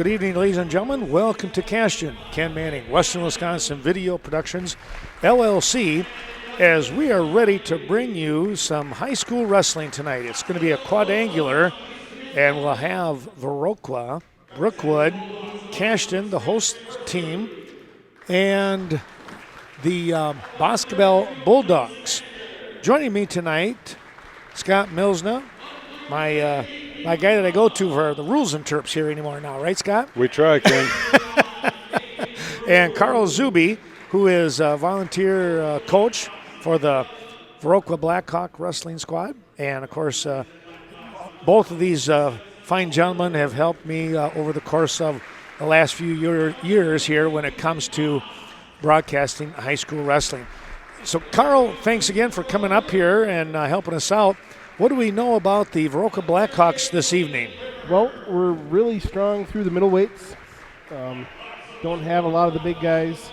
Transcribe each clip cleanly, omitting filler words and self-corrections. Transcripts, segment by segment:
Good evening, ladies and gentlemen. Welcome to Cashton, Ken Manning, Western Wisconsin Video Productions, LLC, as we are ready to bring you some high school wrestling tonight. It's going to be a quadrangular, and we'll have Viroqua, Brookwood, Cashton, the host team, and the Boscobel Bulldogs. Joining me tonight, Scott Milsna, my guy that I go to for the rules and terps here anymore now, right, Scott? We try, Ken. And Carl Zuby, who is a volunteer coach for the Viroqua Blackhawk Wrestling Squad. And, of course, both of these fine gentlemen have helped me over the course of the last few years here when it comes to broadcasting high school wrestling. So, Carl, thanks again for coming up here and helping us out. What do we know about the Viroqua Blackhawks this evening? Well, we're really strong through the middleweights. Don't have a lot of the big guys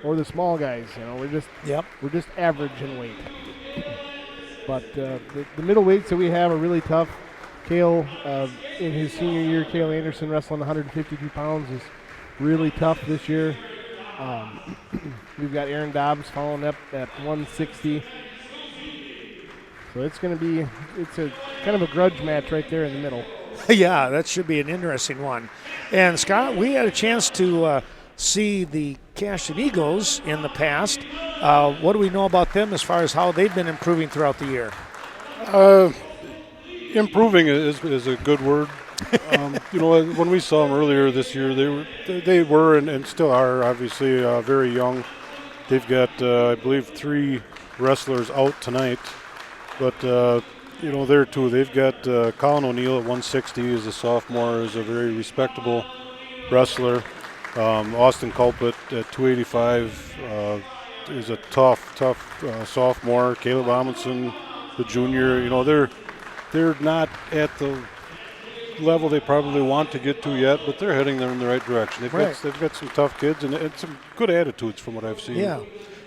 or the small guys. You know, we're just average in weight. But the middleweights that we have are really tough. Cale, in his senior year, Cale Anderson wrestling 152 pounds is really tough this year. We've got Aaron Dobbs following up at 160. So it's a kind of a grudge match right there in the middle. Yeah, that should be an interesting one. And Scott, we had a chance to see the Cashton Eagles in the past. What do we know about them as far as how they've been improving throughout the year? Improving is a good word. When we saw them earlier this year, they were and still are obviously very young. They've got I believe 3 wrestlers out tonight. But, there too, they've got Colin O'Neill at 160 as a sophomore, is a very respectable wrestler. Austin Culpet at 285 is a tough sophomore. Caleb Amundsen, the junior, they're not at the level they probably want to get to yet, but they're heading in the right direction. They've got some tough kids and some good attitudes from what I've seen. Yeah.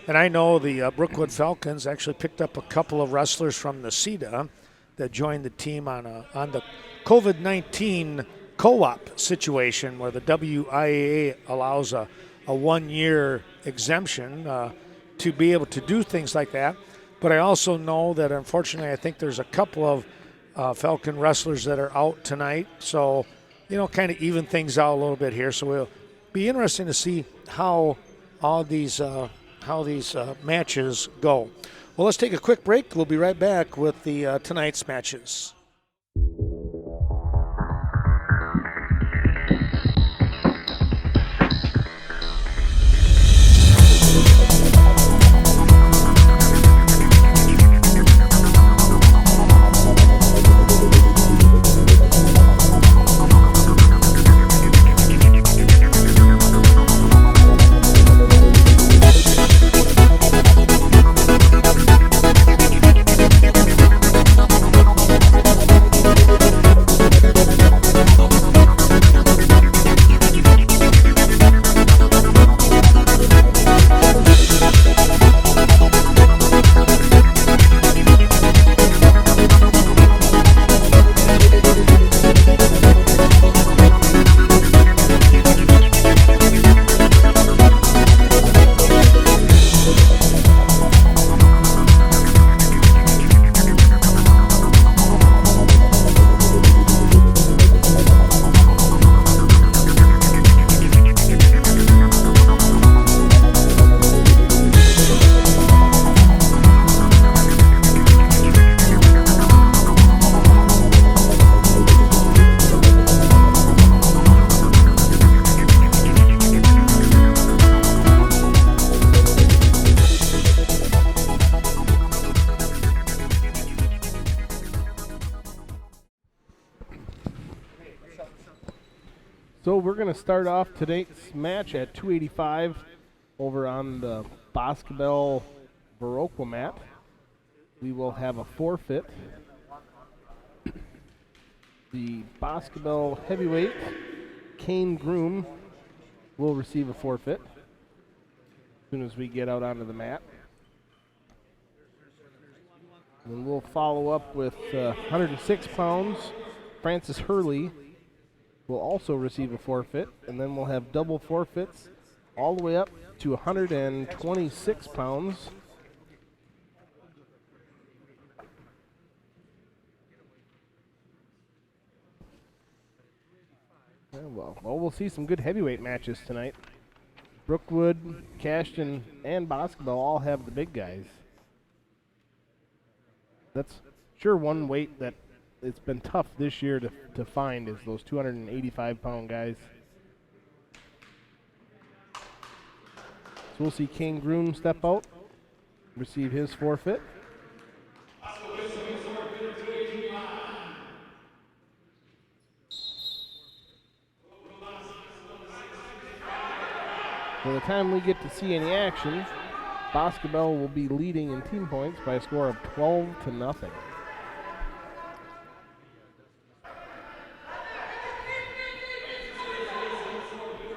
And I know the Brookwood Falcons actually picked up a couple of wrestlers from the CEDA that joined the team on the COVID-19 co-op situation where the WIAA allows a 1-year exemption to be able to do things like that. But I also know that, unfortunately, I think there's a couple of Falcon wrestlers that are out tonight. So, kind of even things out a little bit here. So it'll be interesting to see how all these matches go. Well, let's take a quick break. We'll be right back with the tonight's matches. So we're going to start off today's match at 285 over on the Boscobel Viroqua map. We will have a forfeit. The Boscobel heavyweight, Kane Groom, will receive a forfeit as soon as we get out onto the mat. And we'll follow up with 106 pounds, Francis Hurley, will also receive a forfeit, and then we'll have double forfeits all the way up to 126 pounds. Well, we'll see some good heavyweight matches tonight. Brookwood, Cashton, and Boscobel all have the big guys. That's sure one weight that it's been tough this year to find is those 285-pound guys. So we'll see Kane Groom step out, receive his forfeit. By the time we get to see any action, Boscobel will be leading in team points by a score of 12-0.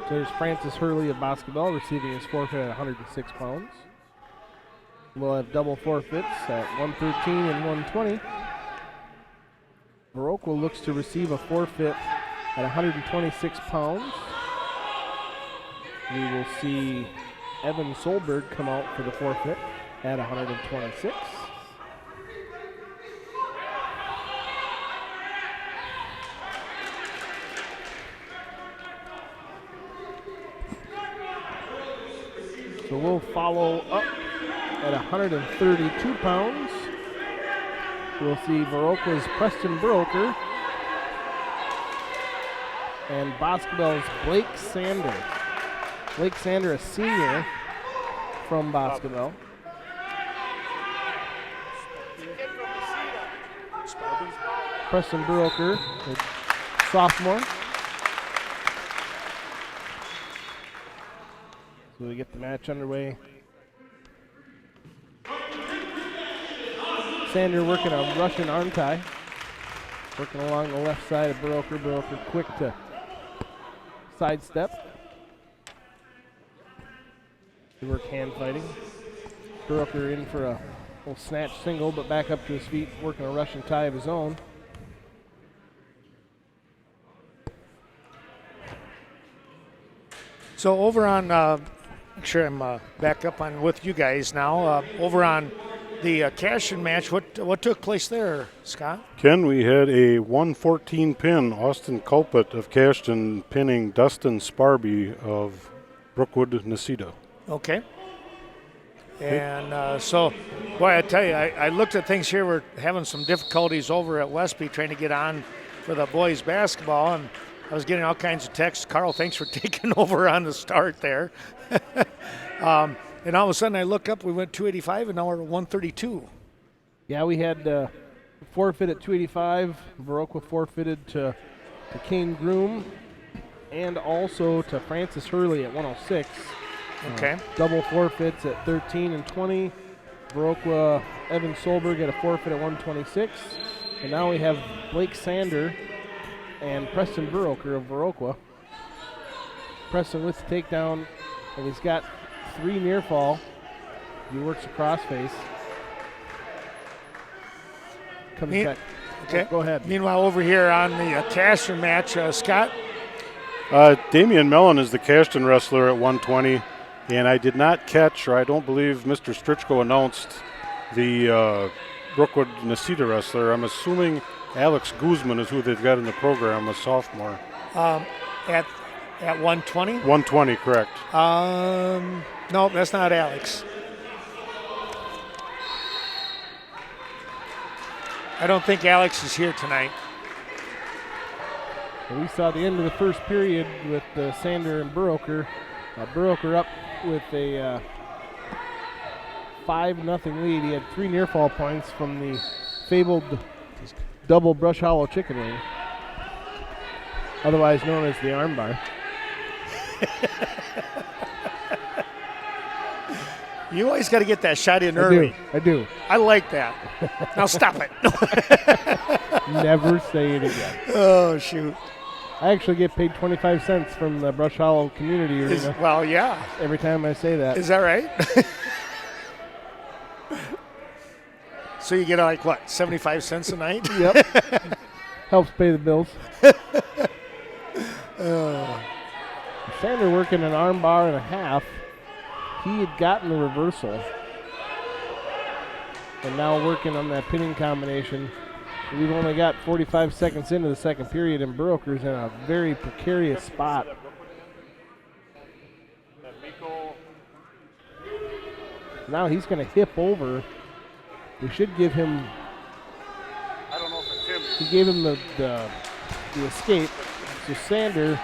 So there's Francis Hurley of Boscobel receiving his forfeit at 106 pounds. We'll have double forfeits at 113 and 120. Viroqua looks to receive a forfeit at 126 pounds. We will see Evan Solberg come out for the forfeit at 126. So we'll follow up at 132 pounds. We'll see Viroqua's Preston Broker and Boscobel's Blake Sander. Blake Sander, a senior from Boscobel. Preston Broker, a sophomore. So we get the match underway. Sander working a Russian arm tie. Working along the left side of Broker. Broker quick to sidestep. They work hand fighting. Broker in for a little snatch single, but back up to his feet, working a Russian tie of his own. So over on, make sure I'm back up on with you guys now. Over on the Cashton match, what took place there, Scott? Ken, we had a 114 pin. Austin Culpet of Cashton pinning Dustin Sparby of Brookwood, Necedah. Okay. And so, boy, I tell you, I looked at things here. We're having some difficulties over at Westby trying to get on for the boys basketball, and I was getting all kinds of texts. Carl, thanks for taking over on the start there. And all of a sudden I look up, we went 285, and now we're at 132. Yeah, we had forfeit at 285. Viroqua forfeited to Kane Groom and also to Francis Hurley at 106. Okay. Double forfeits at 13 and 20. Viroqua, Evan Solberg at a forfeit at 126. And now we have Blake Sander and Preston Broker of Viroqua. Preston with the takedown, and he's got 3 near fall. He works a crossface. Comes back. Okay. Oh, go ahead. Meanwhile, over here on the Cashton match, Scott? Damian Mellon is the Cashton wrestler at 120, and I did not catch, or I don't believe Mr. Strichko announced the Brookwood Necedah wrestler. I'm assuming Alex Guzman is who they've got in the program, a sophomore. At 120? 120, correct. No, that's not Alex. I don't think Alex is here tonight. We saw the end of the first period with Sander and Broker. Broker up with a 5-0 lead. He had 3 near fall points from the fabled double brush hollow chicken wing, otherwise known as the armbar. You always got to get that shot in early. I do. I like that. Now stop it. Never say it again. Oh, shoot. I actually get paid 25 cents from the Brush Hollow community arena. Well, yeah. Every time I say that. Is that right? So you get like, what, 75 cents a night? Yep. Helps pay the bills. Sander working an arm bar and a half. He had gotten the reversal. And now working on that pinning combination. We've only got 45 seconds into the second period, and Viroqua's in a very precarious spot. Now he's going to hip over. We should give him. I don't know if it's him. He gave him the escape. So Sander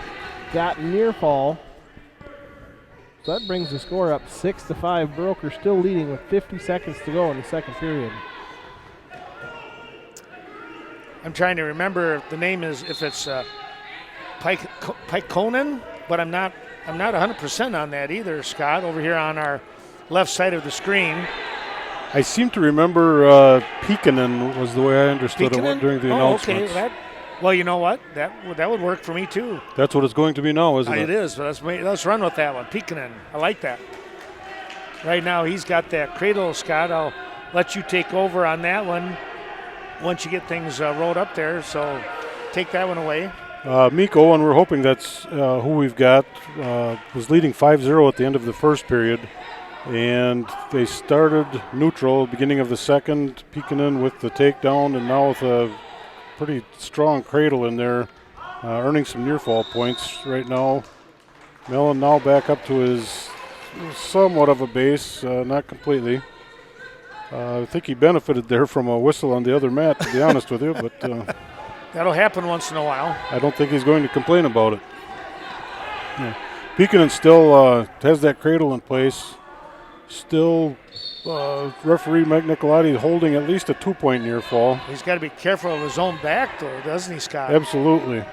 got near fall. So that brings the score up 6-5. Viroqua still leading with 50 seconds to go in the second period. I'm trying to remember if the name is, if it's Pikekonen, but I'm not 100% on that either, Scott, over here on our left side of the screen. I seem to remember Peekinen was the way I understood it during the announcements. Okay. Well, you know what? That would work for me too. That's what it's going to be now, isn't it? It is. But let's run with that one. Peekinen. I like that. Right now he's got that cradle, Scott. I'll let you take over on that one once you get things rolled up there. So take that one away. Mikko, and we're hoping that's who we've got, was leading 5-0 at the end of the first period. And they started neutral beginning of the second, Peekinen with the takedown, and now with a pretty strong cradle in there, earning some near fall points right now. Mellon now back up to his somewhat of a base, not completely. I think he benefited there from a whistle on the other mat, to be honest with you, but that'll happen once in a while. I don't think he's going to complain about it. Yeah. Peekinen still has that cradle in place. Still, referee Mike Nicolati holding at least a 2-point near fall. He's got to be careful of his own back, though, doesn't he, Scott? Absolutely.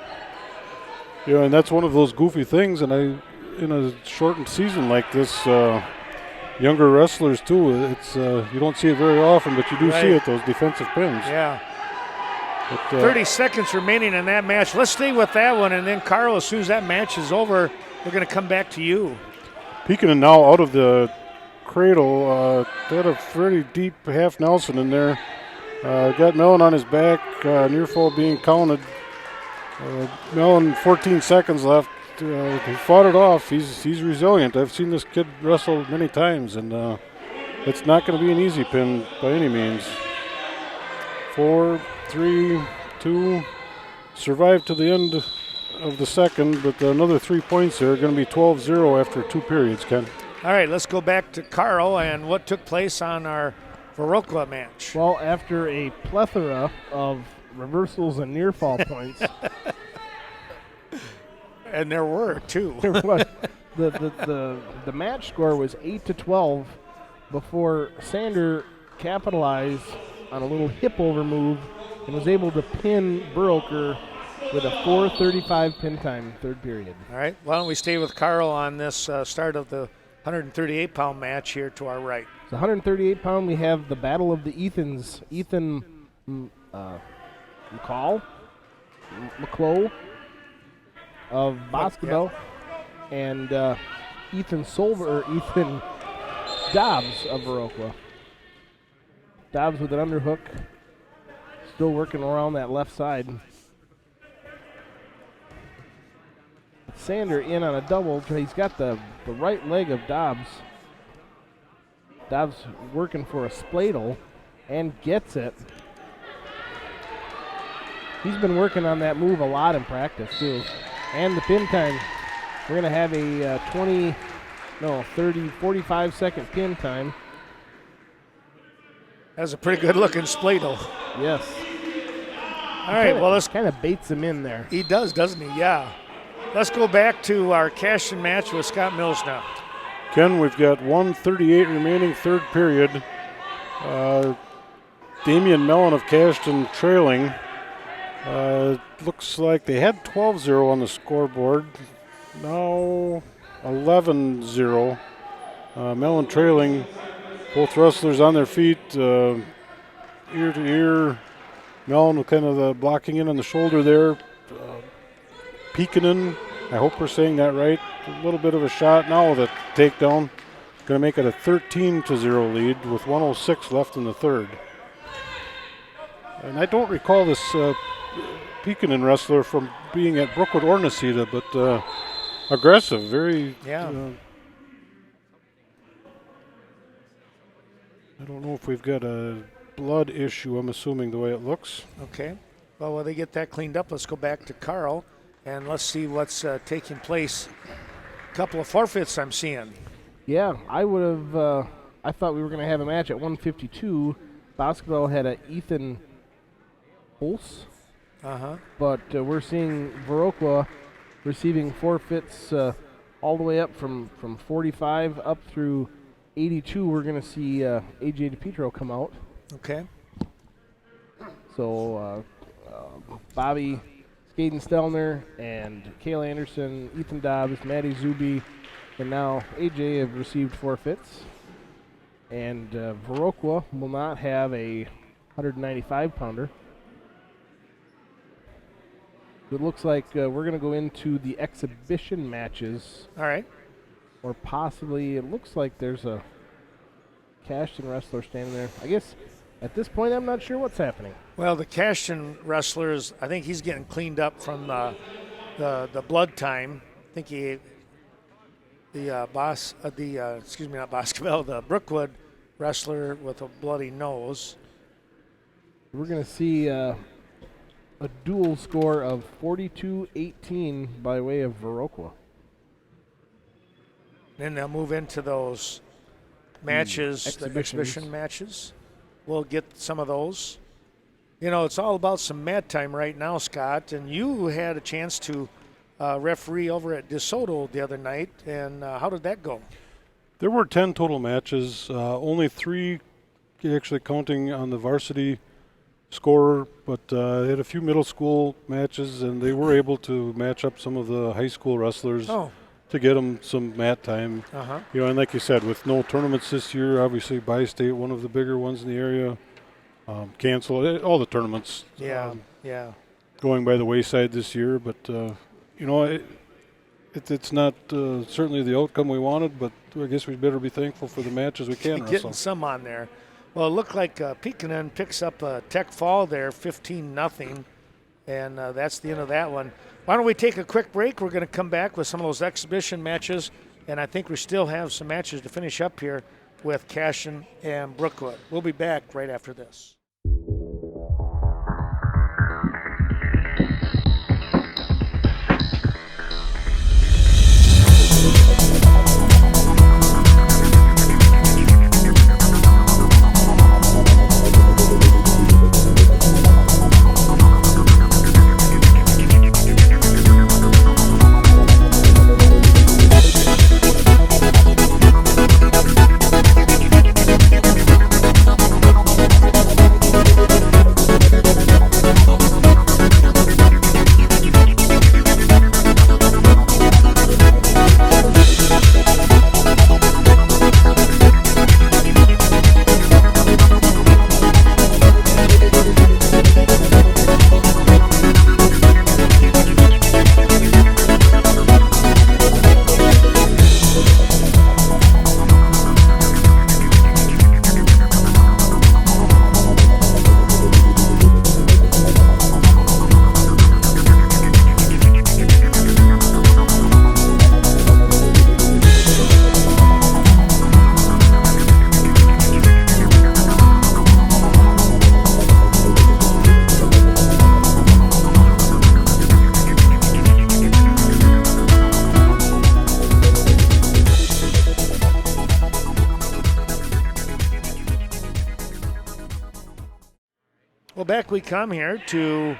Yeah, and that's one of those goofy things. And in a shortened season like this, younger wrestlers too. It's you don't see it very often, but you do see it. Those defensive pins. Yeah. But, 30 seconds remaining in that match. Let's stay with that one, and then Carl, as soon as that match is over, we're going to come back to you. Peekinen now out of the cradle. They had a pretty deep half Nelson in there. Got Mellon on his back. Near fall being counted. Mellon 14 seconds left. He fought it off. He's resilient. I've seen this kid wrestle many times, and it's not going to be an easy pin by any means. 4, 3, 2. Survived to the end of the second, but another 3 points there. Going to be 12-0 after 2 periods, Ken. All right, let's go back to Carl and what took place on our Viroqua match. Well, after a plethora of reversals and near fall points. And there were, too. There was. The match score was 8-12 before Sander capitalized on a little hip over move and was able to pin Viroqua with a 4:35 pin time, third period. All right, why don't we stay with Carl on this start of the 138-pound match here to our right. So 138-pound, we have the battle of the Ethans. Ethan McClough of Boscobel and Ethan Dobbs of Viroqua. Dobbs with an underhook, still working around that left side. Sander in on a double. He's got the right leg of Dobbs. Dobbs working for a spladle and gets it. He's been working on that move a lot in practice too. And the pin time. We're going to have a 45 second pin time. That's a pretty good looking spladle. Yes. All right, well, let's kind of baits him in there. He does, doesn't he? Yeah. Let's go back to our Cashton match with Scott Mills now. Ken, we've got 1:38 remaining, third period. Damian Mellon of Cashton trailing. Looks like they had 12-0 on the scoreboard. Now 11-0. Mellon trailing. Both wrestlers on their feet, ear to ear. Mellon with kind of the blocking in on the shoulder there. Peekinen, I hope we're saying that right. A little bit of a shot now with a takedown. Going to make it a 13-0 lead with 1:06 left in the third. And I don't recall this Pekin wrestler from being at Brookwood or Necedah, but aggressive, very. Yeah. I don't know if we've got a blood issue, I'm assuming, the way it looks. Okay. Well, while they get that cleaned up, let's go back to Carl, and let's see what's taking place. A couple of forfeits I'm seeing. Yeah, I would have. I thought we were going to have a match at 152. Boscobel had a Ethan Holz. But we're seeing Viroqua receiving forfeits all the way up from 45 up through 82. We're going to see AJ DePietro come out. Okay. So Bobby Skaden Stelner and Kayla Anderson, Ethan Dobbs, Maddie Zuby, and now AJ have received forfeits. And Viroqua will not have a 195-pounder. It looks like we're going to go into the exhibition matches. All right. Or possibly, it looks like there's a Cashton wrestler standing there. I guess at this point, I'm not sure what's happening. Well, the Cashton wrestlers, I think he's getting cleaned up from the blood time. I think the Brookwood wrestler with a bloody nose. We're going to see a dual score of 42-18 by way of Viroqua. Then they'll move into those matches, the exhibition matches. We'll get some of those. You know, it's all about some mat time right now, Scott. And you had a chance to referee over at DeSoto the other night. And how did that go? There were 10 total matches, only 3 actually counting on the varsity scorer, but they had a few middle school matches, and they were able to match up some of the high school wrestlers to get them some mat time. You know, and like you said, with no tournaments this year, obviously Bi-State, one of the bigger ones in the area, canceled all the tournaments. Going by the wayside this year, but you know, it's not certainly the outcome we wanted, but I guess we better be thankful for the matches we can wrestle. Getting some on there. Well, it looked like Pekin picks up Tech Fall there, 15-0, and that's the end of that one. Why don't we take a quick break? We're going to come back with some of those exhibition matches, and I think we still have some matches to finish up here with Cashton and Brookwood. We'll be back right after this. Well, back we come here to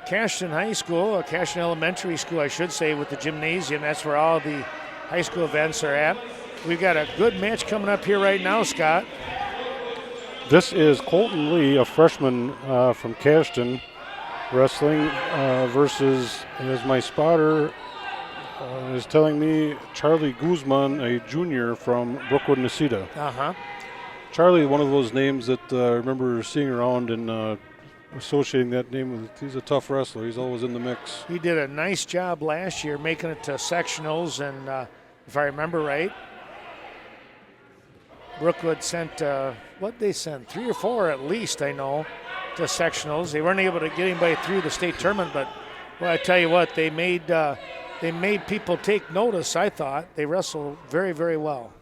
Cashton High School, or Cashton Elementary School, I should say, with the gymnasium. That's where all the high school events are at. We've got a good match coming up here right now, Scott. This is Colton Lee, a freshman from Cashton Wrestling, versus, as my spotter is telling me, Charlie Guzman, a junior from Brookwood, Necedah. Charlie, one of those names that I remember seeing around and associating that name with. He's a tough wrestler. He's always in the mix. He did a nice job last year making it to sectionals, and if I remember right, Brookwood sent, what they sent, 3 or 4 at least, I know, sectionals. They weren't able to get anybody through the state tournament, but well, I tell you what, they made people take notice. I thought they wrestled very, very well.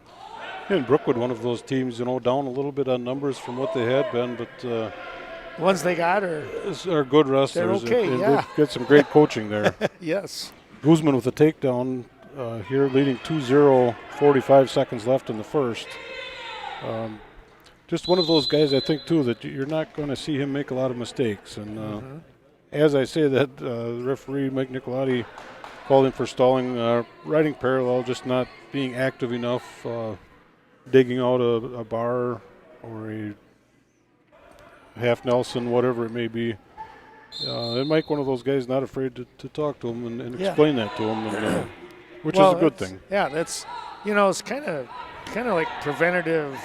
And Brookwood, one of those teams, down a little bit on numbers from what they had been, but the ones they got are good wrestlers. They're okay, yeah. They've got some great coaching there. Yes. Guzman with a takedown here, leading 2-0, 45 seconds left in the first. Just one of those guys, I think, too, that you're not going to see him make a lot of mistakes. And as I say that, the referee, Mike Nicolati, called him for stalling, riding parallel, just not being active enough, digging out a bar or a half Nelson, whatever it may be. And Mike, one of those guys, not afraid to talk to him and explain that to him, and, which is a good thing. Yeah, that's, it's kind of like preventative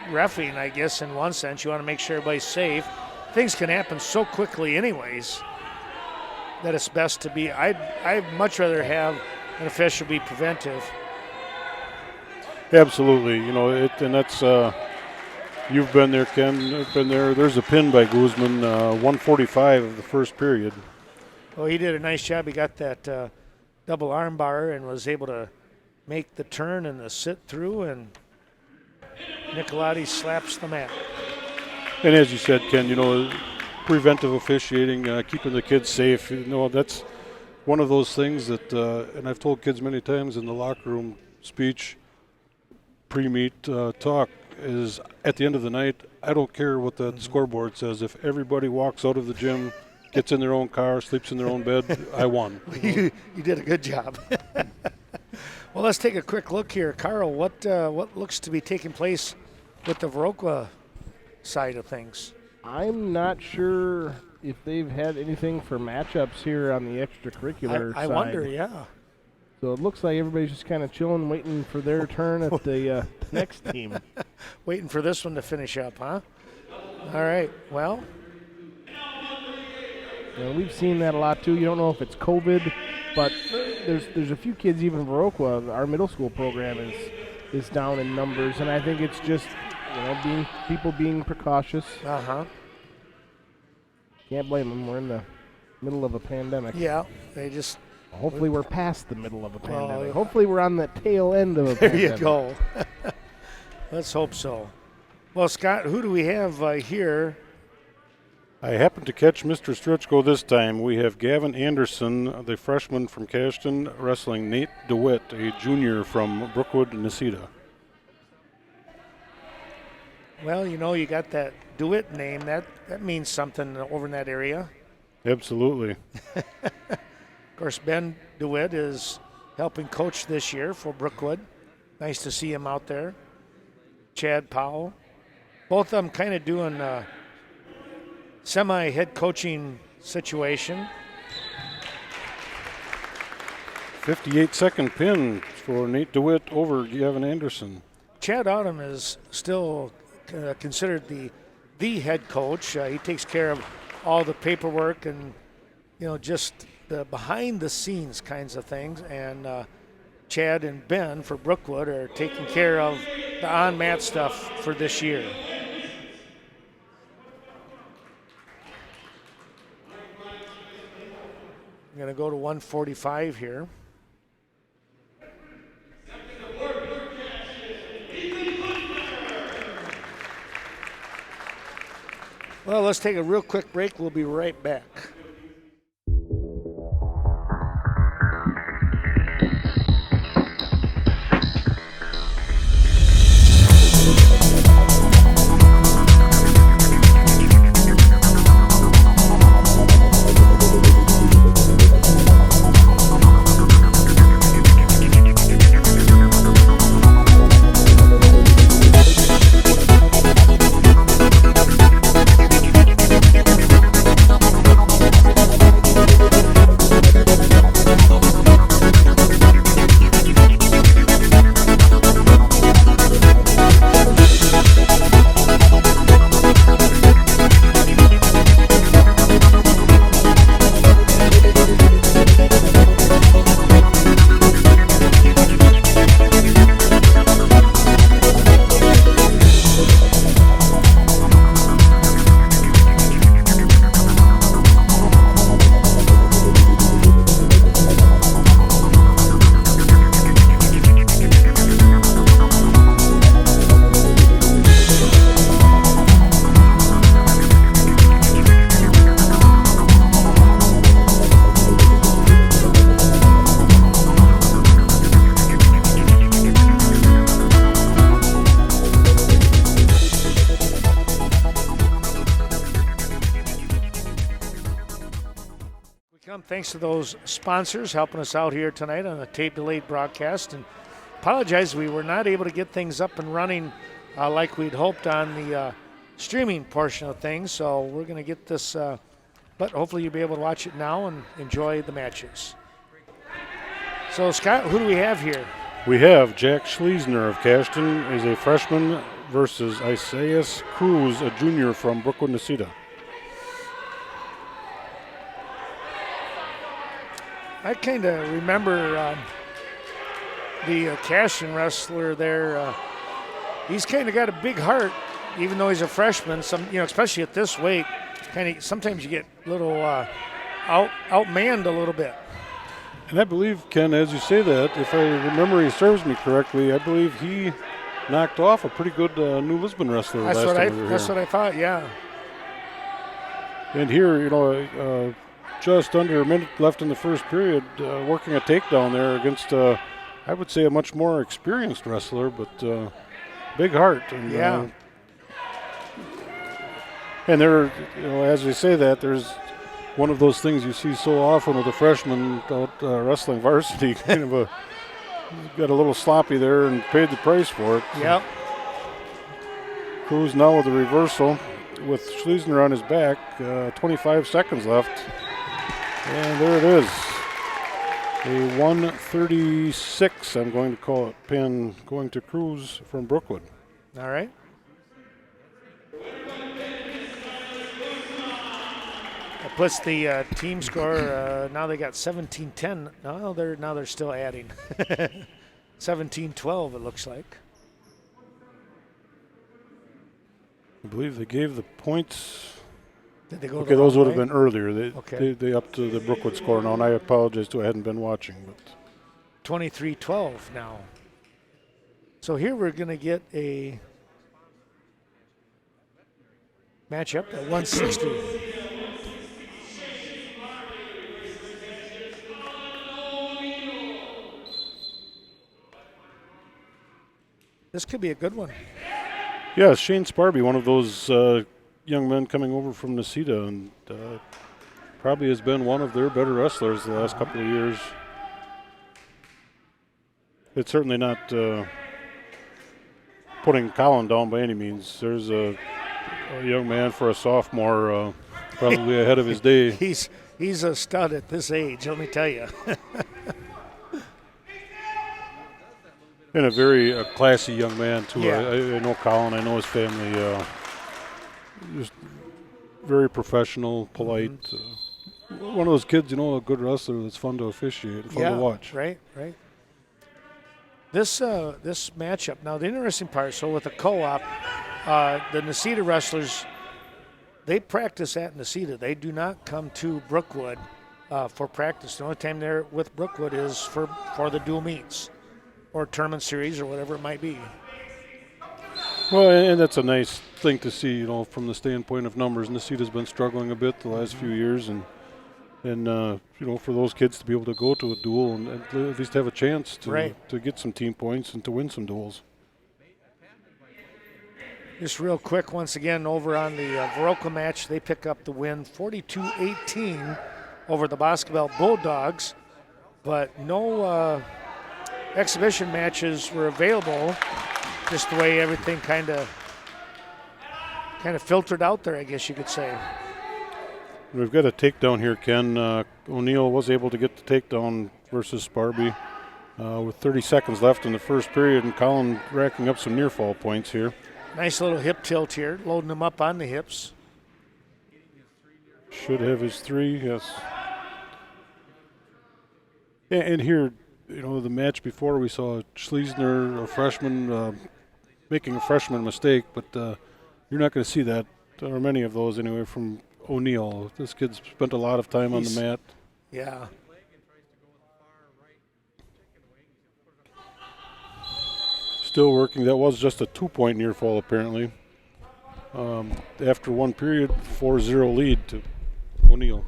reffing, I guess, in one sense. You want to make sure everybody's safe. Things can happen so quickly anyways that it's best to be, I'd much rather have an official be preventive. Absolutely, and that's, you've been there, Ken, I've been there. There's a pin by Guzman, 145 of the first period. Well, he did a nice job. He got that double arm bar and was able to make the turn and the sit through, and Nicolati slaps the mat. And as you said, Ken, preventive officiating, keeping the kids safe, that's one of those things that, and I've told kids many times in the locker room speech, pre-meet talk, is at the end of the night, I don't care what that scoreboard says. If everybody walks out of the gym, gets in their own car, sleeps in their own bed, I won. You did a good job. Well, let's take a quick look here. Carl, what looks to be taking place with the Viroqua side of things? I'm not sure if they've had anything for matchups here on the extracurricular side. I wonder, yeah. So it looks like everybody's just kind of chilling, waiting for their turn at the next team. Waiting for this one to finish up, huh? All right, well. We've seen that a lot, too. You don't know if it's COVID, but there's a few kids, even Viroqua, our middle school program is down in numbers, and I think it's just, people being precautious. Uh-huh. Can't blame them. We're in the middle of a pandemic. Yeah, they just... Hopefully we're past the middle of a pandemic. Hopefully we're on the tail end of a there pandemic. You go. Let's hope so. Well, Scott, who do we have here? I happened to catch Mr. Strichko this time. We have Gavin Anderson, the freshman from Cashton, wrestling Nate DeWitt, a junior from Brookwood, Nisita. Well, you got that DeWitt name. That means something over in that area. Absolutely. Of course, Ben DeWitt is helping coach this year for Brookwood. Nice to see him out there. Chad Powell. Both of them kind of doing a semi-head coaching situation. 58-second pin for Nate DeWitt over Gavin Anderson. Chad Autumn is still considered the head coach. He takes care of all the paperwork and, just the behind-the-scenes kinds of things, and Chad and Ben for Brookwood are taking care of the on-mat stuff for this year. I'm going to go to 145 here. Well, let's take a real quick break. We'll be right back. thanks to those sponsors helping us out here tonight on the tape-delayed broadcast. And apologize, we were not able to get things up and running like we'd hoped on the streaming portion of things. So we're going to get this, but hopefully you'll be able to watch it now and enjoy the matches. So, Scott, who do we have here? We have Jack Schleesner of Cashton is a freshman versus Isaias Cruz, a junior from Brookwood, Necedah. I kind of remember the Cashton wrestler there. He's kind of got a big heart, even though he's a freshman. Especially at this weight, sometimes you get a little outmanned a little bit. And I believe, Ken, as you say that, if I memory serves me correctly, I believe he knocked off a pretty good New Lisbon wrestler last time we were here. That's what I thought, yeah. And here, just under a minute left in the first period, working a takedown there against, I would say, a much more experienced wrestler, but big heart. And, yeah. And there, as we say that, there's one of those things you see so often with a freshman out wrestling varsity, got a little sloppy there and paid the price for it. Yep. Cruz now with a reversal with Schleesner on his back, 25 seconds left. And there it is. A 136, I'm going to call it, pin going to Cruz from Brookwood. All right. That puts the team score, now they got 17-10. Oh, they're still adding. 17-12 it looks like. I believe they gave the points. Did they go okay, those would have way? been earlier. They upped to the Brookwood score now, and I apologize too, I hadn't been watching. But 23-12 now. So here we're going to get a matchup at 160. This could be a good one. Yeah, Shane Sparby, one of those young men coming over from Necedah, and probably has been one of their better wrestlers the last couple of years. It's certainly not putting Colin down by any means. There's a young man for a sophomore, probably ahead of his day. He's a stud at this age, let me tell you. And a very classy young man, too. Yeah. I know Colin. I know his family. Just very professional, polite. One of those kids, a good wrestler that's fun to officiate and fun to watch. Right. This matchup, now the interesting part, so with the co-op, the Necedah wrestlers, they practice at Necedah. They do not come to Brookwood for practice. The only time they're with Brookwood is for the dual meets or tournament series or whatever it might be. Well, and that's a nice thing to see, from the standpoint of numbers. Necedah's been struggling a bit the last few years, and for those kids to be able to go to a duel and at least have a chance to get some team points and to win some duels. Just real quick, once again, over on the Viroqua match, they pick up the win 42-18 over the Boscobel Bulldogs, but no exhibition matches were available, just the way everything kind of filtered out there, I guess you could say. We've got a takedown here, Ken. O'Neill was able to get the takedown versus Sparby with 30 seconds left in the first period, and Colin racking up some near fall points here. Nice little hip tilt here, loading him up on the hips. Should have his 3, yes. And here, the match before we saw Schleesner, a freshman, making a freshman mistake, but you're not going to see that, or many of those anyway, from O'Neill. This kid's spent a lot of time on the mat. Yeah. Still working. That was just a 2-point near fall, apparently. After one period, 4-0 lead to O'Neill.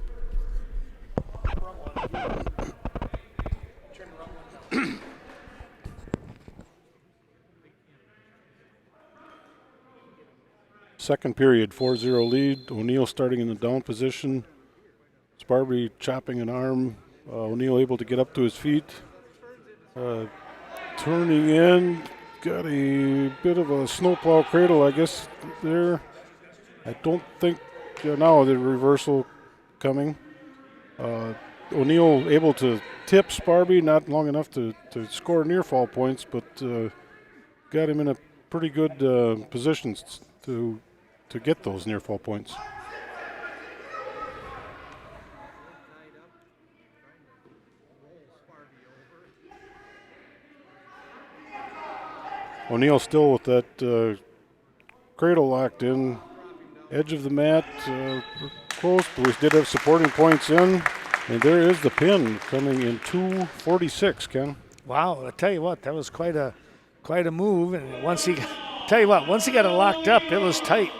Second period, 4-0 lead. O'Neill starting in the down position. Sparby chopping an arm. O'Neill able to get up to his feet. Turning in, got a bit of a snowplow cradle, I guess, there. I don't think now the reversal coming. O'Neill able to tip Sparby, not long enough to score near fall points, but got him in a pretty good position to get those near fall points. O'Neill still with that cradle locked in, edge of the mat, close, but we did have supporting points in, and there is the pin coming in 2:46, Ken. Wow, I tell you what, that was quite a move, and once he got it locked up, it was tight.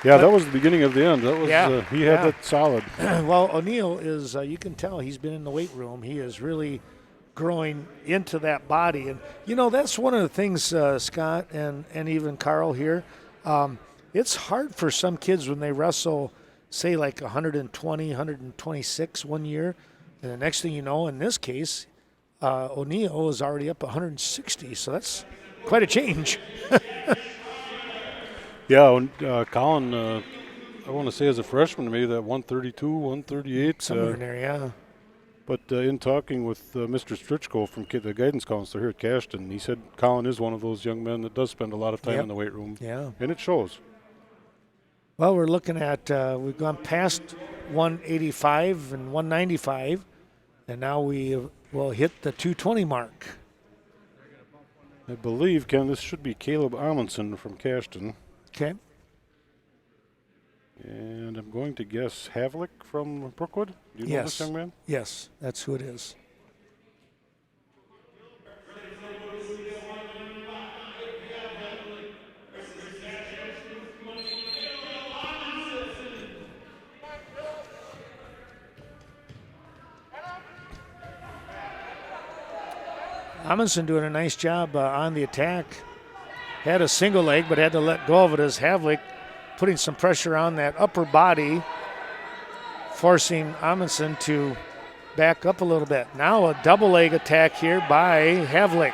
Yeah, that was the beginning of the end. That was he had that solid. Well, O'Neill is, you can tell he's been in the weight room. He is really growing into that body. And, that's one of the things, Scott and even Carl here, it's hard for some kids when they wrestle, say, like 120, 126 one year, and the next thing you know, in this case, O'Neill is already up 160, so that's quite a change. Yeah, Colin, I want to say as a freshman, maybe that 132, 138. Somewhere in there, yeah. But in talking with Mr. Strichko from the guidance counselor here at Cashton, he said Colin is one of those young men that does spend a lot of time in the weight room. Yeah. And it shows. Well, we're looking at, we've gone past 185 and 195, and now we will hit the 220 mark. I believe, Ken, this should be Caleb Amundsen from Cashton. Okay. And I'm going to guess Havlik from Brookwood. Do you know this young man? Yes, that's who it is. Amundsen doing a nice job on the attack. Had a single leg, but had to let go of it as Havlik putting some pressure on that upper body, forcing Amundsen to back up a little bit. Now a double leg attack here by Havlik.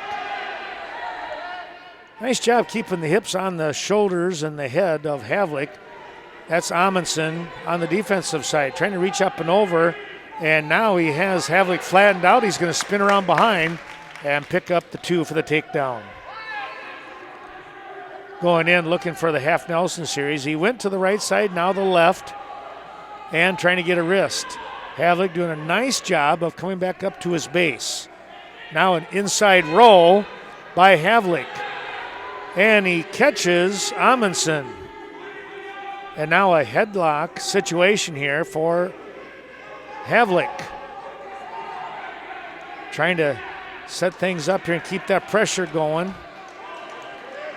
Nice job keeping the hips on the shoulders and the head of Havlik. That's Amundsen on the defensive side, trying to reach up and over, and now he has Havlik flattened out. He's going to spin around behind and pick up the 2 for the takedown. Going in, looking for the half Nelson series. He went to the right side, now the left, and trying to get a wrist. Havlik doing a nice job of coming back up to his base. Now an inside roll by Havlik. And he catches Amundsen. And now a headlock situation here for Havlik. Trying to set things up here and keep that pressure going.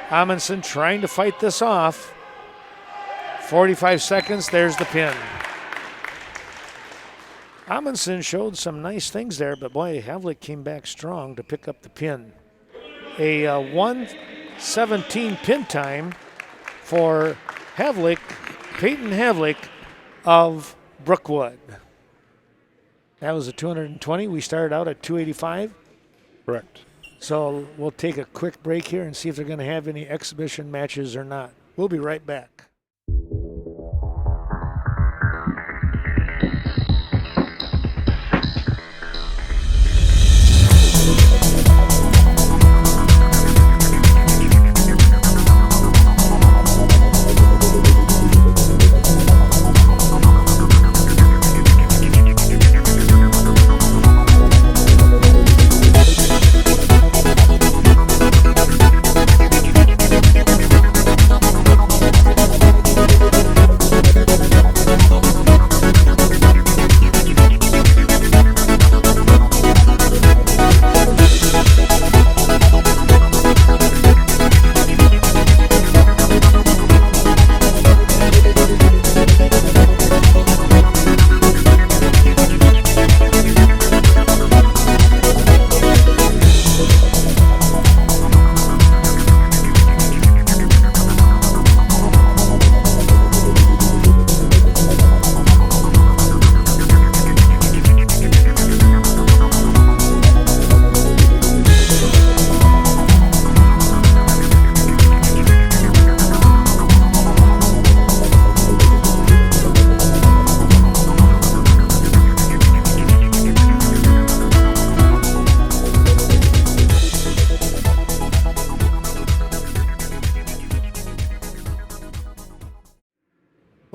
Amundsen trying to fight this off. 45 seconds, there's the pin. Amundsen showed some nice things there, but boy, Havlik came back strong to pick up the pin. A 1:17 pin time for Havlik, Peyton Havlik of Brookwood. That was a 220. We started out at 285. Correct. So we'll take a quick break here and see if they're going to have any exhibition matches or not. We'll be right back.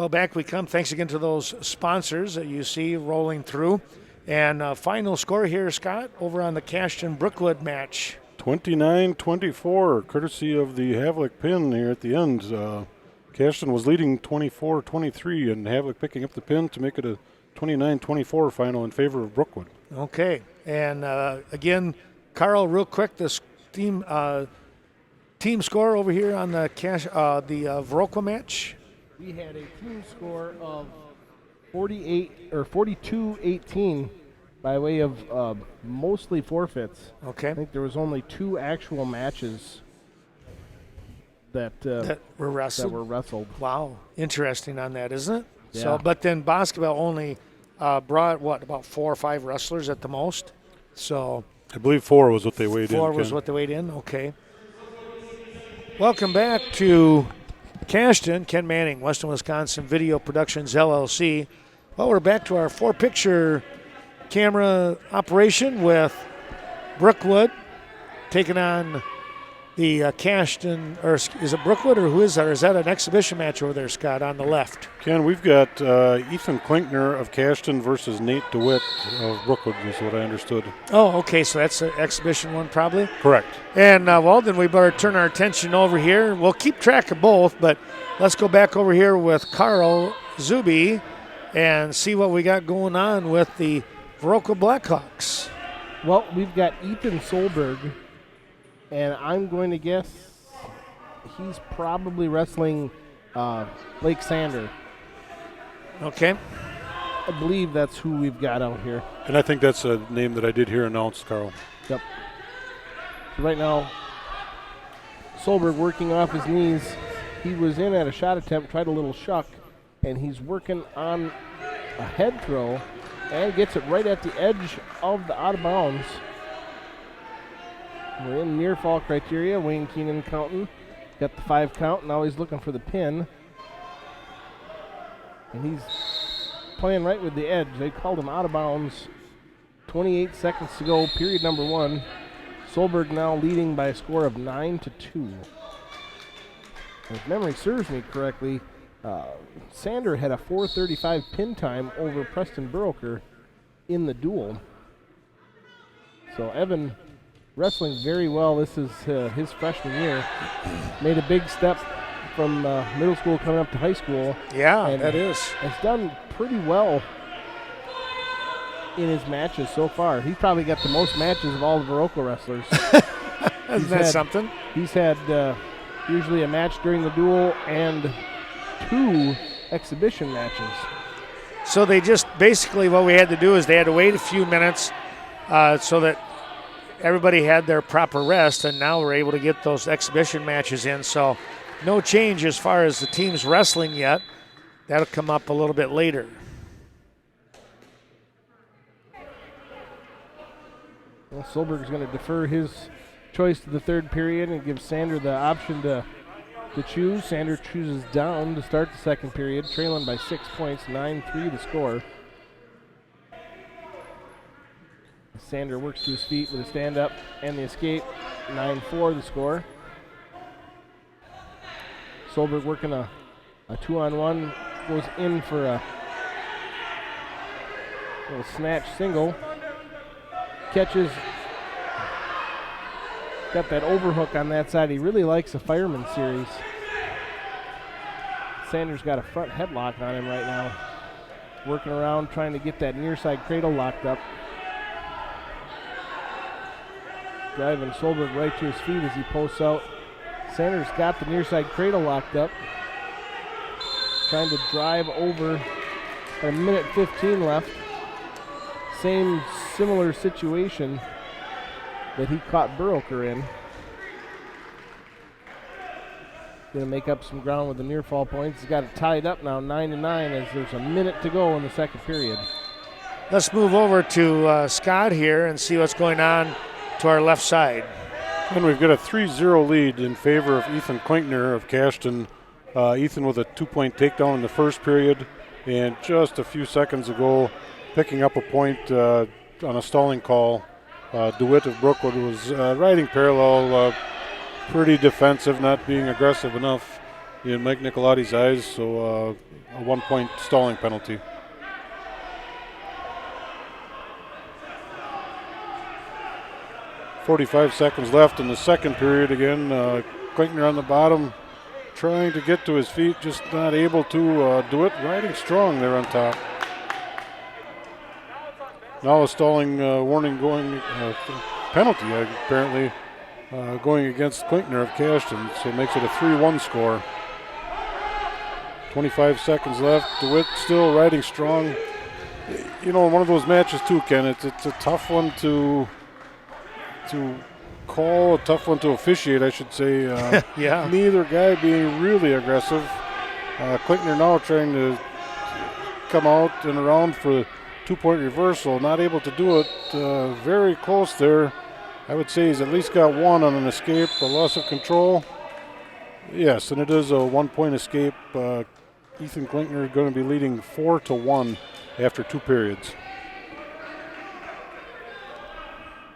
Well, back we come. Thanks again to those sponsors that you see rolling through. And final score here, Scott, over on the Cashton Brookwood match. 29-24, courtesy of the Havlik pin here at the end. Cashton was leading 24-23, and Havlik picking up the pin to make it a 29-24 final in favor of Brookwood. Okay. And again, Carl, real quick, this team score over here on the Viroqua match. We had a team score of 42-18 by way of mostly forfeits. Okay. I think there was only 2 actual matches that were wrestled. Wow, interesting on that, isn't it? Yeah. So, but then Boscobel only brought about 4 or 5 wrestlers at the most. So I believe 4 was what they weighed in. 4 was what they weighed in. Okay. Welcome back to Cashton. Ken Manning, Western Wisconsin Video Productions LLC. Well, we're back to our 4-picture camera operation with Brookwood taking on the Cashton, or is it Brookwood, or who is that? Or is that an exhibition match over there, Scott, on the left? Ken, we've got Ethan Klinkner of Cashton versus Nate DeWitt of Brookwood, is what I understood. Oh, okay, so that's the exhibition one probably? Correct. And, well, then we better turn our attention over here. We'll keep track of both, but let's go back over here with Carl Zuby and see what we got going on with the Viroqua Blackhawks. Well, we've got Ethan Solberg, and I'm going to guess he's probably wrestling Blake Sander. Okay. I believe that's who we've got out here. And I think that's a name that I did hear announced, Carl. Yep. So right now, Solberg working off his knees. He was in at a shot attempt, tried a little shuck, and he's working on a head throw and gets it right at the edge of the out of bounds. We're in near fall criteria. Wayne Keenan counting. Got the 5 count. Now he's looking for the pin. And he's playing right with the edge. They called him out of bounds. 28 seconds to go, period number 1. Solberg now leading by a score of 9-2. If memory serves me correctly, Sander had a 4:35 pin time over Preston Buroker in the duel. So Evan wrestling very well. This is his freshman year. Made a big step from middle school coming up to high school. Yeah, and that is. Has done pretty well in his matches so far. He's probably got the most matches of all the Viroqua wrestlers. Isn't that something? He's had usually a match during the duel and 2 exhibition matches. So they just basically what we had to do is they had to wait a few minutes so that everybody had their proper rest, and now we're able to get those exhibition matches in. So no change as far as the teams wrestling yet. That'll come up a little bit later. Well, Solberg's going to defer his choice to the 3rd period and give Sander the option to choose. Sander chooses down to start the 2nd period, trailing by 6 points, 9-3 the score. Sander works to his feet with a stand-up and the escape, 9-4 the score. Solberg working a 2-on-1, goes in for a little snatch single. Catches, got that overhook on that side. He really likes a fireman series. Sanders got a front headlock on him right now. Working around, trying to get that near side cradle locked up. Driving Solberg right to his feet as he posts out. Sanders got the near side cradle locked up. Trying to drive over. At a minute 15 left. Same similar situation that he caught Buroker in. Going to make up some ground with the near fall points. He's got it tied up now, 9-9, as there's a minute to go in the 2nd period. Let's move over to Scott here and see what's going on to our left side. And we've got a 3-0 lead in favor of Ethan Klinkner of Cashton. Ethan with a 2-point takedown in the 1st period, and just a few seconds ago, picking up a point on a stalling call. DeWitt of Brookwood was riding parallel, pretty defensive, not being aggressive enough. in Mike Nicolotti's eyes, so a 1-point stalling penalty. .45 seconds left in the second period again. Klinkner on the bottom, trying to get to his feet, just not able to do it. Riding strong there on top. Now a stalling warning going, penalty apparently going against Klinkner of Cashton, so it makes it a 3-1 score. 25 seconds left. DeWitt still riding strong. You know, in one of those matches too, Ken, it's a tough one to call, a tough one to officiate, I should say. Yeah. Neither guy being really aggressive. Klinkner now trying to come out and around for the 2-point reversal. Not able to do it. Very close there. I would say he's at least got one on an escape, a loss of control. Yes, and it is a 1-point escape. Ethan Klinkner is going to be leading 4-1 after 2 periods.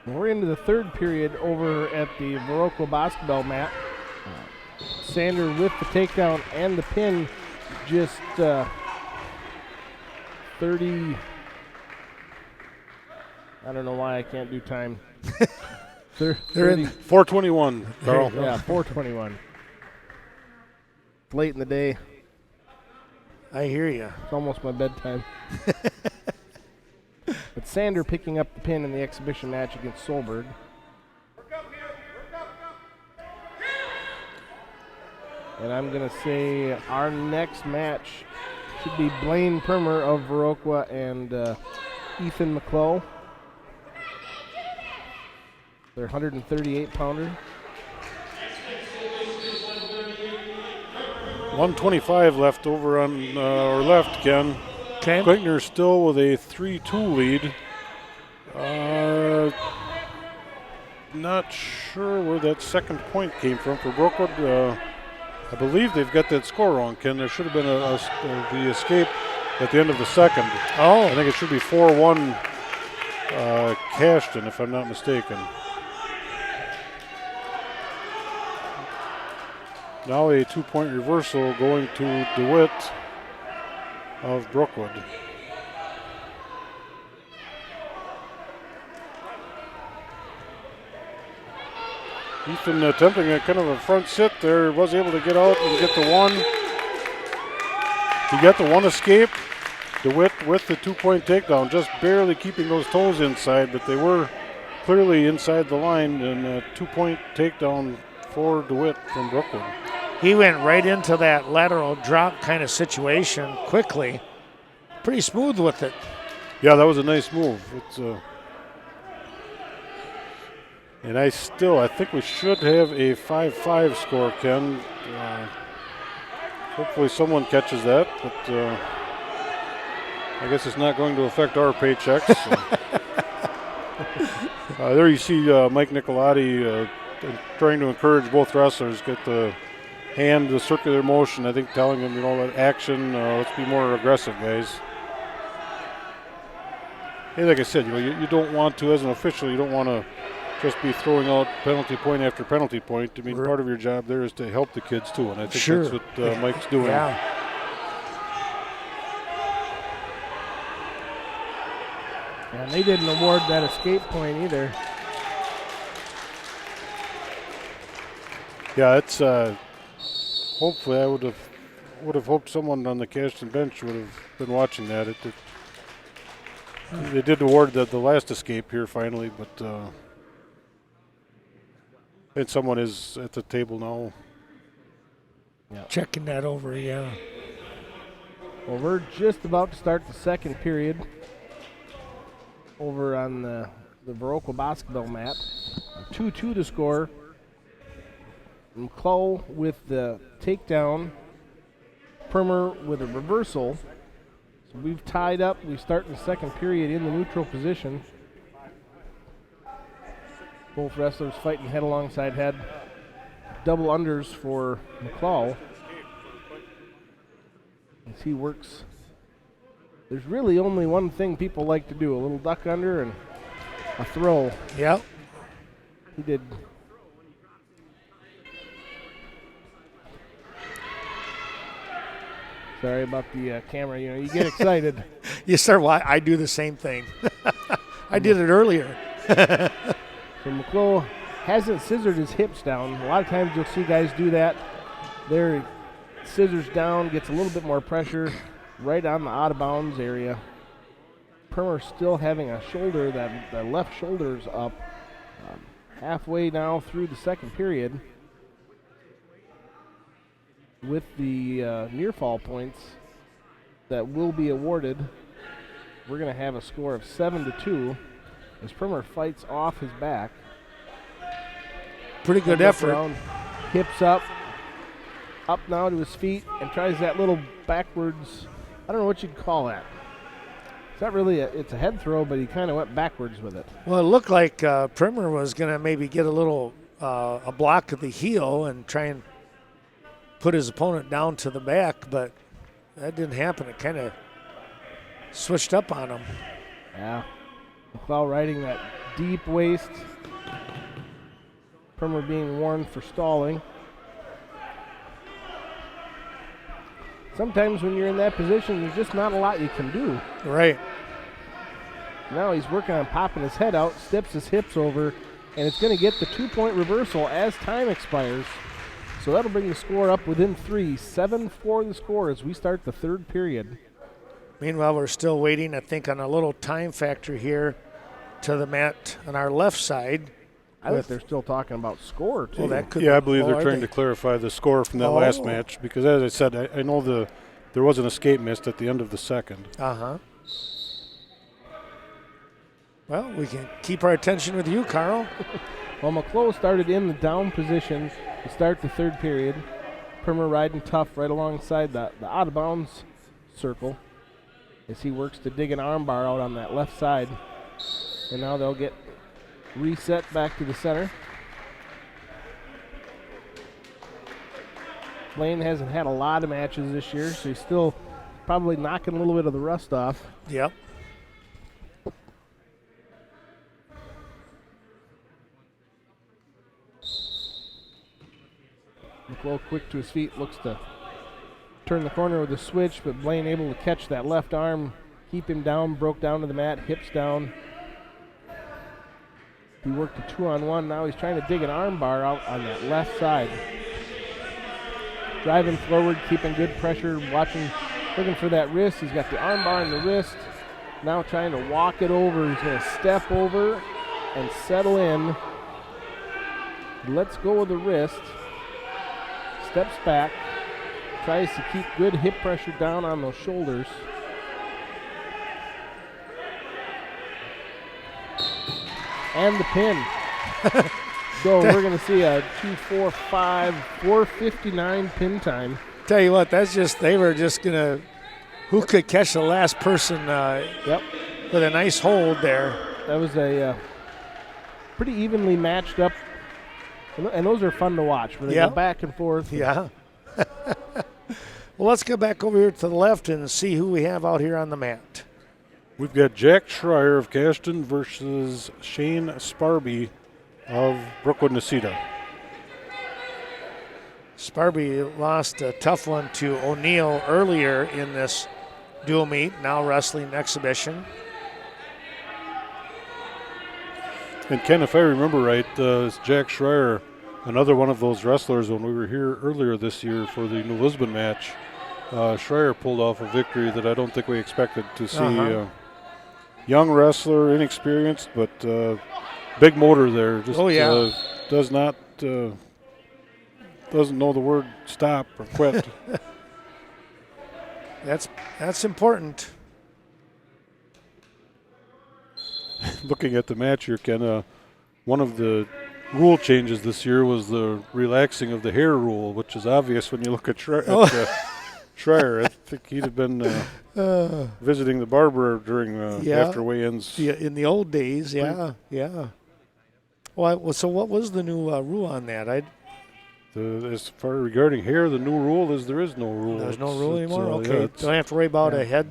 We're into the third period over at the Viroqua Boscobel mat. Sander with the takedown and the pin, just 30. I don't know why I can't do time. They're in 4:21, Carl. Yeah, 4:21. Late in the day. I hear you. It's almost my bedtime. But Sander picking up the pin in the exhibition match against Solberg. And I'm going to say our next match should be Blaine Permer of Viroqua and Ethan McClough. Their 138-pounder. 1:25 left over on our left, Ken. Okay. Klinkner still with a 3-2 lead. Not sure where that second point came from for Brookwood. I believe they've got that score wrong, Ken. There should have been the escape at the end of the second. Oh. I think it should be 4-1 Cashton, if I'm not mistaken. Now a 2-point reversal going to DeWitt of Brookwood. Ethan attempting a kind of a front sit there, was able to get out and get the one. He got the one escape. DeWitt with the 2-point takedown, just barely keeping those toes inside, but they were clearly inside the line, and a 2-point takedown for DeWitt from Brookwood. He went right into that lateral drop kind of situation quickly. Pretty smooth with it. Yeah, that was a nice move. It's and I think we should have a 5-5 score, Ken. Hopefully someone catches that, but I guess it's not going to affect our paychecks. There you see Mike Nicolotti trying to encourage both wrestlers, get the hand, the circular motion, I think telling them, that action, let's be more aggressive, guys. Hey, like I said, you don't want to, as an official, you don't want to just be throwing out penalty point after penalty point. I mean, part of your job there is to help the kids too, and I think that's what Mike's doing. Yeah. And they didn't award that escape point either. Yeah, it's hopefully I would have hoped someone on the Cashton bench would have been watching that. They did award the last escape here finally, but and someone is at the table now. Yeah. Checking that over, yeah. Well, we're just about to start the second period over on the Viroqua Boscobel mat. 2-2 to score. McClough with the takedown. Permer with a reversal. So we've tied up. We start in the second period in the neutral position. Both wrestlers fighting head alongside head. Double unders for McClough. As he works. There's really only one thing people like to do, a little duck under and a throw. Yep. He did. Sorry about the camera. You know, you get excited. You start. Well, I do the same thing. I did it earlier. So McClough hasn't scissored his hips down. A lot of times you'll see guys do that. Their scissors down, gets a little bit more pressure right on the out of bounds area. Permer still having a shoulder, that the left shoulder's up. Halfway now through the second period. With the near fall points that will be awarded, we're going to have a score of 7-2 as Permer fights off his back. Pretty good effort. Around, hips up now to his feet, and tries that little backwards. I don't know what you'd call that. It's not really it's a head throw, but he kind of went backwards with it. Well, it looked like Permer was going to maybe get a little a block of the heel and try and put his opponent down to the back, but that didn't happen. It kind of switched up on him. Yeah. McClough riding that deep waist. Permer being warned for stalling. Sometimes when you're in that position, there's just not a lot you can do. Right. Now he's working on popping his head out, steps his hips over, and it's going to get the 2-point reversal as time expires. So that'll bring the score up within 3. 7-4 the score as we start the third period. Meanwhile, we're still waiting, I think, on a little time factor here to the mat on our left side. I think they're still talking about score, too. Well, that could I believe they're trying to clarify the score from that last match because, as I said, I know there was an escape missed at the end of the second. Uh-huh. Well, we can keep our attention with you, Carl. Well, McClough started in the down position to start the third period. Permer riding tough right alongside the out-of-bounds circle as he works to dig an armbar out on that left side. And now they'll get reset back to the center. Blaine hasn't had a lot of matches this year, so he's still probably knocking a little bit of the rust off. Yep. McClough quick to his feet, looks to turn the corner with a switch, but Blaine able to catch that left arm, keep him down, broke down to the mat, hips down. He worked a 2-on-1. Now he's trying to dig an arm bar out on that left side. Driving forward, keeping good pressure, watching, looking for that wrist. He's got the arm bar in the wrist. Now trying to walk it over. He's going to step over and settle in. Let's go with the wrist. Steps back. Tries to keep good hip pressure down on those shoulders. And the pin. So we're going to see a 2-4-5, 4:59 pin time. Tell you what, they were just going to, who could catch the last person with a nice hold there. That was a pretty evenly matched up, and those are fun to watch, where they go back and forth. Yeah. Well, let's go back over here to the left and see who we have out here on the mat. We've got Jack Schreier of Cashton versus Shane Sparby of Brookwood, Necedah. Sparby lost a tough one to O'Neill earlier in this dual meet, now wrestling exhibition. And Ken, if I remember right, it's Jack Schreier, another one of those wrestlers when we were here earlier this year for the New Lisbon match. Schreier pulled off a victory that I don't think we expected to see. Young wrestler, inexperienced, but big motor there. Just, doesn't know the word stop or quit. That's important. Looking at the match here, Ken, one of the rule changes this year was the relaxing of the hair rule, which is obvious when you look at Schreier. I think he'd have been visiting the barber during after weigh-ins. Yeah, in the old days, yeah. Well, so what was the new rule on that? As far regarding hair, the new rule is there is no rule. There's no rule anymore? Okay. Don't have to worry about a head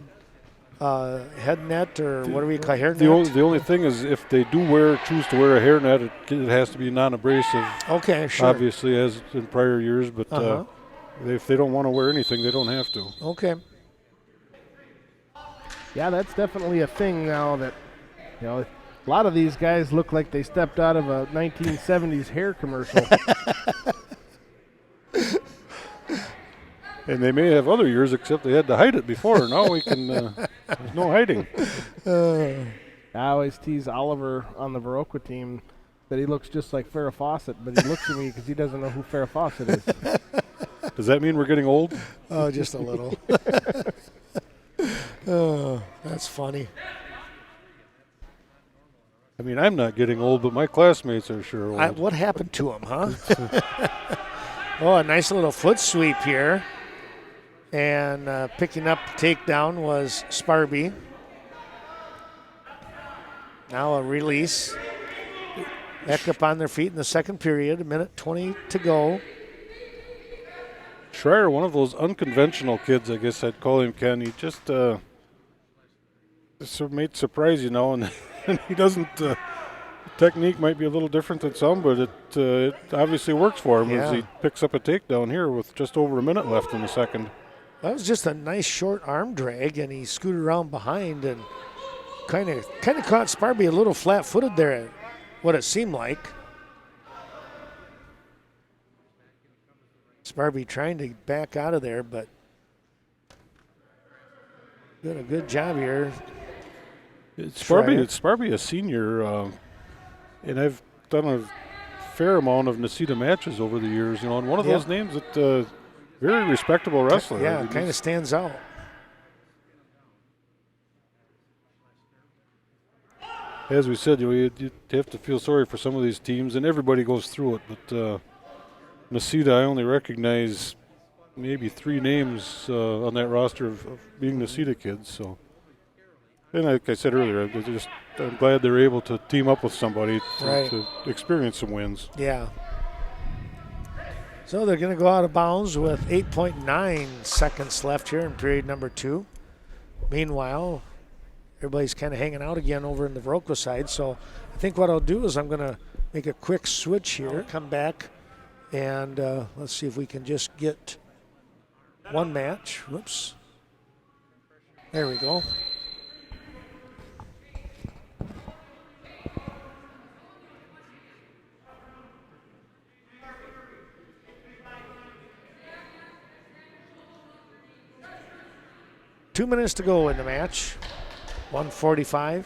net or what do we call hair net? The only thing is if they do choose to wear a hair net, it has to be non-abrasive. Okay, sure. Obviously, as in prior years, but If they don't want to wear anything, they don't have to. Okay. Yeah, that's definitely a thing now that, a lot of these guys look like they stepped out of a 1970s hair commercial. And they may have other years, except they had to hide it before. Now we can, there's no hiding. I always tease Oliver on the Viroqua team that he looks just like Farrah Fawcett, but he looks at me because he doesn't know who Farrah Fawcett is. Does that mean we're getting old? Oh, just a little. Oh, that's funny. I mean, I'm not getting old, but my classmates are sure old. What happened to him, huh? Oh, a nice little foot sweep here. And picking up the takedown was Sparby. Now a release. Back up on their feet in the second period. 1:20 to go. Schreier, one of those unconventional kids, I guess I'd call him, Ken. He just might surprise you now, and he doesn't. Technique might be a little different than some, but it obviously works for him as he picks up a takedown here with just over a minute left in the second. That was just a nice short arm drag, and he scooted around behind and kind of caught Sparby a little flat-footed there, what it seemed like. Sparby trying to back out of there, but did a good job here. It's Sparby a senior, and I've done a fair amount of Nacita matches over the years, and one of those names that very respectable wrestler. Yeah, kind of stands out. As we said, you have to feel sorry for some of these teams, and everybody goes through it, but Nacita, I only recognize maybe 3 names on that roster of being Nacita kids. So, and like I said earlier, I'm glad they're able to team up with somebody to experience some wins. Yeah. So they're going to go out of bounds with 8.9 seconds left here in period number 2. Meanwhile, everybody's kind of hanging out again over in the Viroqua side. So I think what I'll do is I'm going to make a quick switch here, come back, and let's see if we can just get one match. Whoops. There we go. Two minutes to go in the match. 1:45.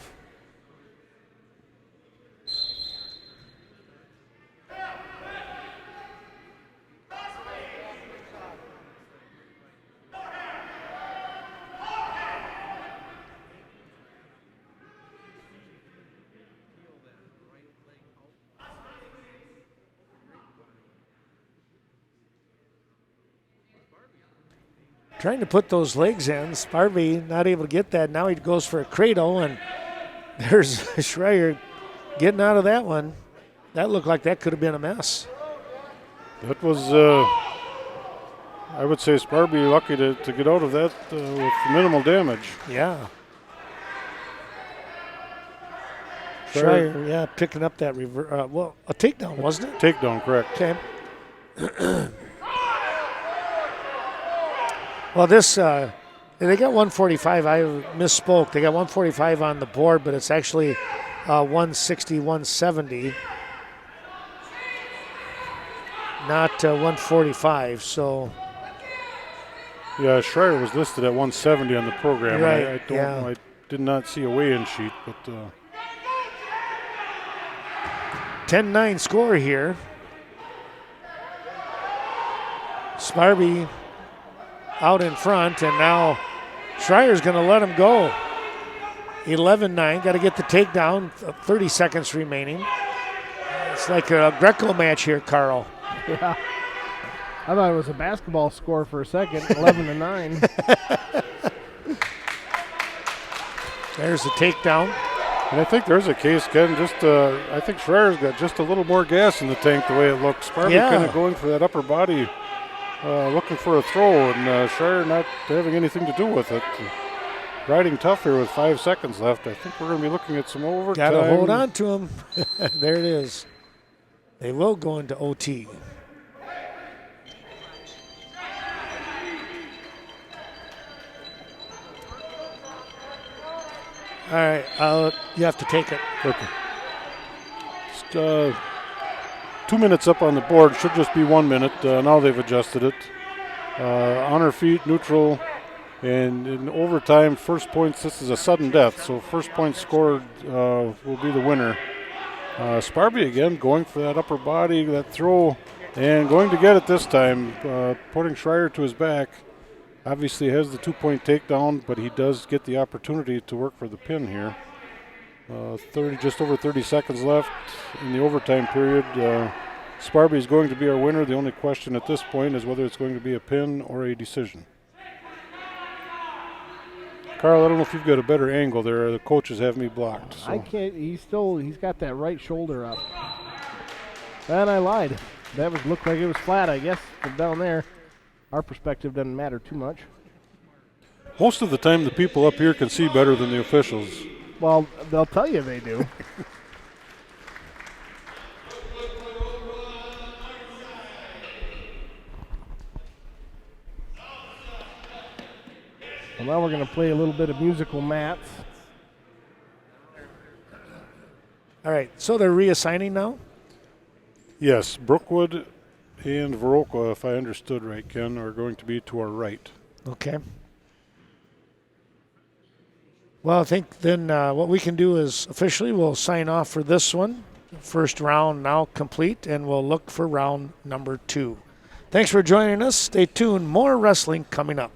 Trying to put those legs in. Sparby not able to get that. Now he goes for a cradle, and there's Schreier getting out of that one. That looked like that could have been a mess. That was, I would say, Sparby lucky to get out of that with minimal damage. Yeah. Schreier, picking up that a takedown, wasn't it? Takedown, correct. Okay. Well, this, they got 145. I misspoke. They got 145 on the board, but it's actually 160, 170. Not 145, so. Yeah, Schreier was listed at 170 on the program. Right, I did not see a weigh-in sheet, but. 10-9 score here. Sparby out in front, and now Schreier's going to let him go. 11-9, got to get the takedown, 30 seconds remaining. It's like a Greco match here, Carl. Yeah. I thought it was a basketball score for a second, 11-9. There's the takedown. And I think there's a case, Ken, I think Schreier's got just a little more gas in the tank the way it looks. Sparby kind of going for that upper body, looking for a throw, and Schreier not having anything to do with it. Riding tough here with 5 seconds left. I think we're going to be looking at some overtime. Got to hold on to him. There it is. They will go into OT. All right, you have to take it. Okay. Just, 2 minutes up on the board. Should just be 1 minute. Now they've adjusted it. On her feet, neutral. And in overtime, first points, this is a sudden death. So first point scored will be the winner. Sparby again going for that upper body, that throw, and going to get it this time. Putting Schreier to his back. Obviously has the 2-point takedown, but he does get the opportunity to work for the pin here. Just over 30 seconds left in the overtime period. Sparby is going to be our winner. The only question at this point is whether it's going to be a pin or a decision. Carl, I don't know if you've got a better angle there. The coaches have me blocked. So. I can't. He's got that right shoulder up. And I lied. That looked like it was flat, I guess, from down there. Our perspective doesn't matter too much. Most of the time, the people up here can see better than the officials. Well, they'll tell you they do. Well, now we're going to play a little bit of musical mats. All right, so they're reassigning now? Yes, Brookwood and Viroqua, if I understood right, Ken, are going to be to our right. Okay. Well, I think then what we can do is officially we'll sign off for this one. First round now complete, and we'll look for round number 2. Thanks for joining us. Stay tuned. More wrestling coming up.